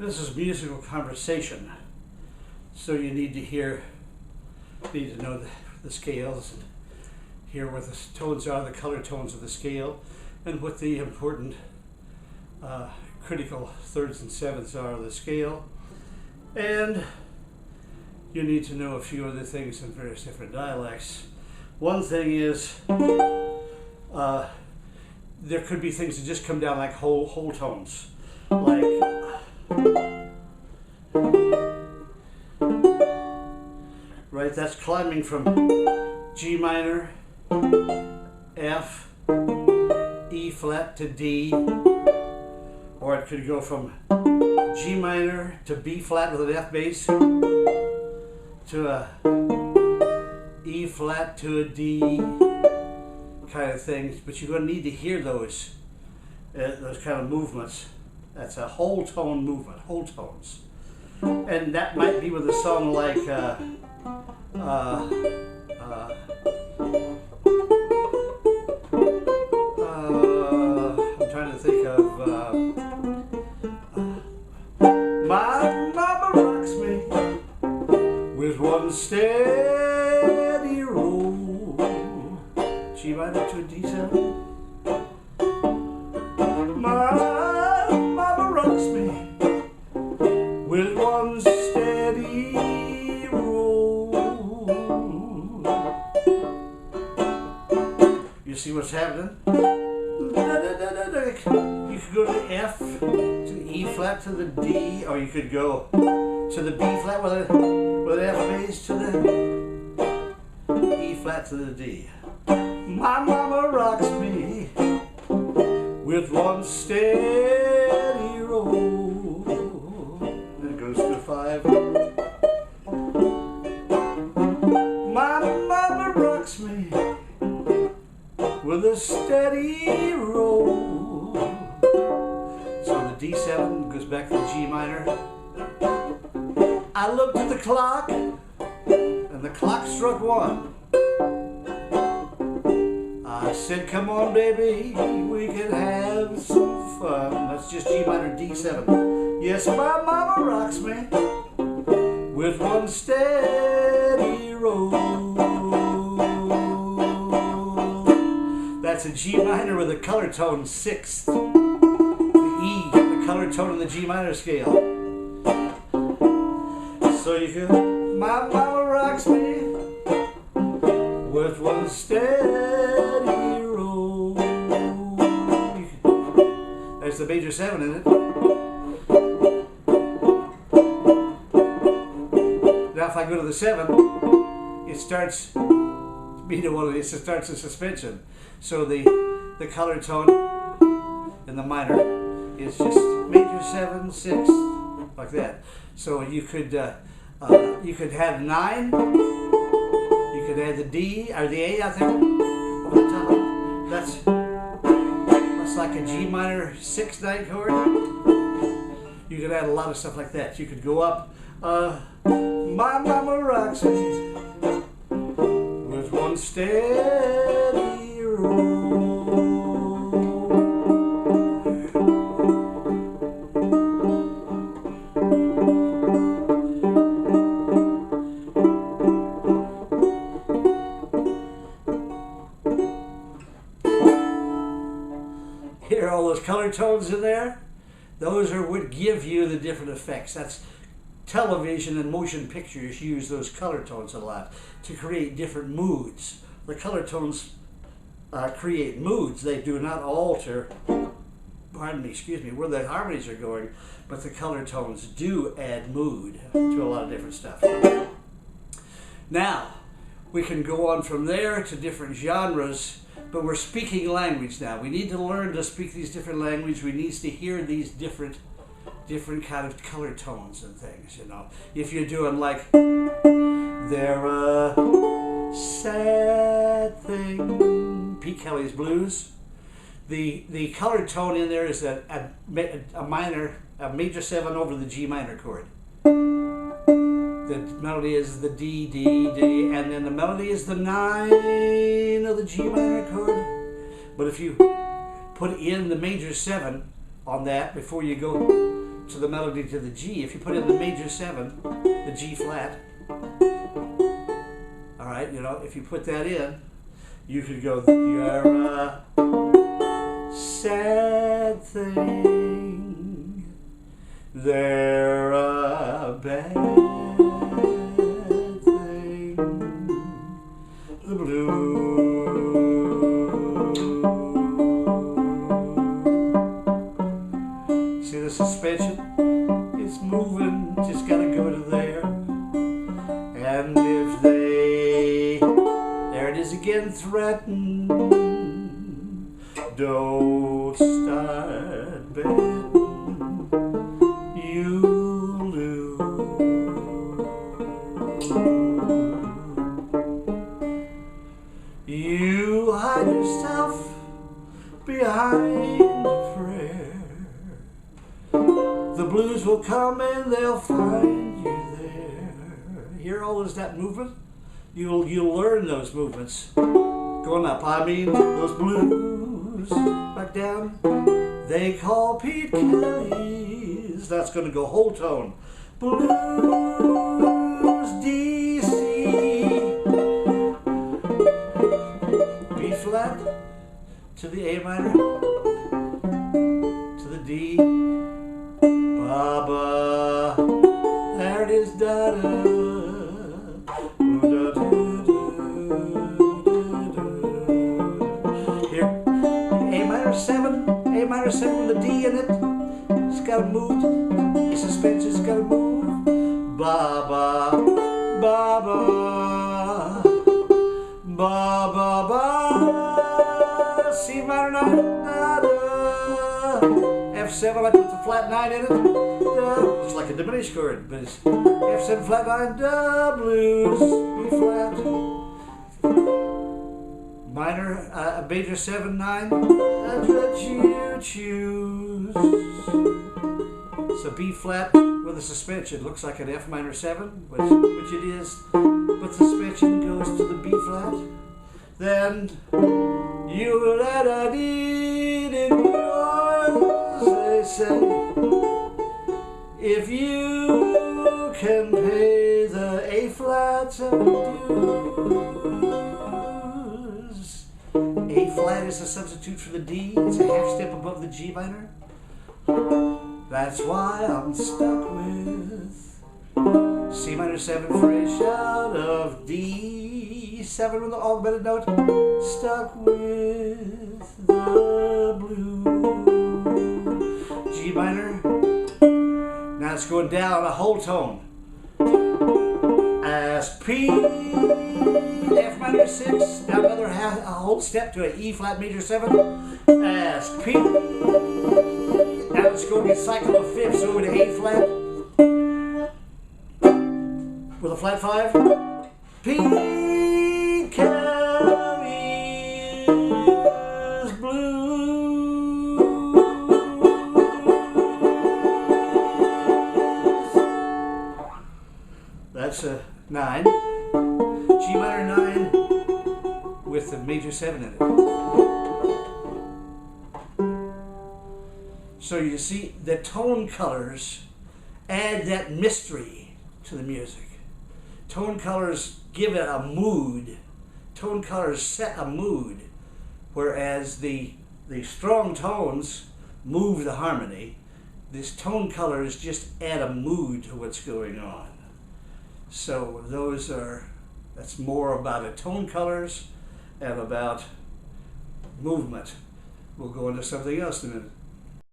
This is musical conversation, so you need to know the scales and hear what the tones are, the color tones of the scale, and what the important critical thirds and sevenths are of the scale. And you need to know a few other things in various different dialects. One thing is, there could be things that just come down like whole tones, like right, that's climbing from G minor, F, E flat to D, or it could go from G minor to B flat with an F bass to a E flat to a D kind of things. But you're going to need to hear those kind of movements. That's a whole tone movement, whole tones. And that might be with a song like I'm trying to think of My Mama Rocks Me with One Steady Roll, G minor to a D7. My mama rocks me with one steady roll. You see what's happening? You could go to the F, to the E flat, to the D, or you could go to the B flat with an F bass, to the E flat, to the D. My mama rocks me with one steady roll. Then it goes to 5. My mama rocks me with a steady roll. So the D7 goes back to the G minor. I looked at the clock, and the clock struck 1. I said, come on, baby, we can have some fun. That's just G minor D7. Yes, my mama rocks me with one steady roll. That's a G minor with a color tone 6th. The E, the color tone in the G minor scale. So you can, my mama rocks me with one steady roll. There's the major 7 in it. Now if I go to the 7, it starts it starts a suspension. So the color tone in the minor is just major 7, 6, like that. So you could have 9. You could add the D or the A out there over the top. That's like a G minor 6/9 chord. You could add a lot of stuff like that. You could go up. My mama rocks me with one steady roll. Hear all those color tones in there? Those are what give you the different effects. That's television and motion pictures use those color tones a lot to create different moods. The color tones create moods. They do not alter, pardon me, excuse me, where the harmonies are going, but the color tones do add mood to a lot of different stuff. Now, we can go on from there to different genres, but we're speaking language now. We need to learn to speak these different languages. We need to hear these different kind of color tones and things, you know. If you're doing like, they're a sad thing, Pete Kelly's Blues, the color tone in there is a major 7 over the G minor chord. The melody is the D, D, D, and then the melody is the 9 of the G minor chord. But if you put in the major 7 on that before you go to the melody to the G. If you put in the major 7, the G flat, all right, you know, if you put that in, you could go, you're a sad thing, they're a bad thing, the blues. See the suspension? It's moving, just gotta go to there. And if they, there it is again, threaten, don't start betting, you'll lose. You hide yourself behind a prayer. The blues will come and they'll find you there. Hear all of that movement? You'll learn those movements. Going up, I mean, those blues. Back down. They call Pete Kelly's. That's going to go whole tone. Blues, D, C. B flat to the A minor. To the D. Baba. There it is, da da. A minor 7 with a D in it. It's got to move. The suspension's got to move. Ba ba ba ba ba ba ba. C minor 9. Da, da. F7. I put the flat 9 in it. Da. It's like a diminished chord, but it's F7 flat 9. Da blues. B flat. Minor, major 7, 9, that's what you choose. So B flat with a suspension looks like an F minor 7, which it is, but the suspension goes to the B flat. Then you let a deed in yours, they say, if you can pay the A flat dues. A flat is a substitute for the D. It's a half step above the G minor. That's why I'm stuck with C minor 7 fresh out of D 7 with the augmented note. Stuck with the blue. G minor. Now it's going down a whole tone. As P, F minor 6, down another half, a whole step to an E flat major 7. As P, now it's going to cycle of fifths over to A flat with a flat 5. P, Kelly's Blues. That's a 9. G minor 9 with the major 7 in it. So you see, the tone colors add that mystery to the music. Tone colors give it a mood. Tone colors set a mood, whereas the strong tones move the harmony. These tone colors just add a mood to what's going on. So that's more about the tone colors and about movement. We'll go into something else in a minute.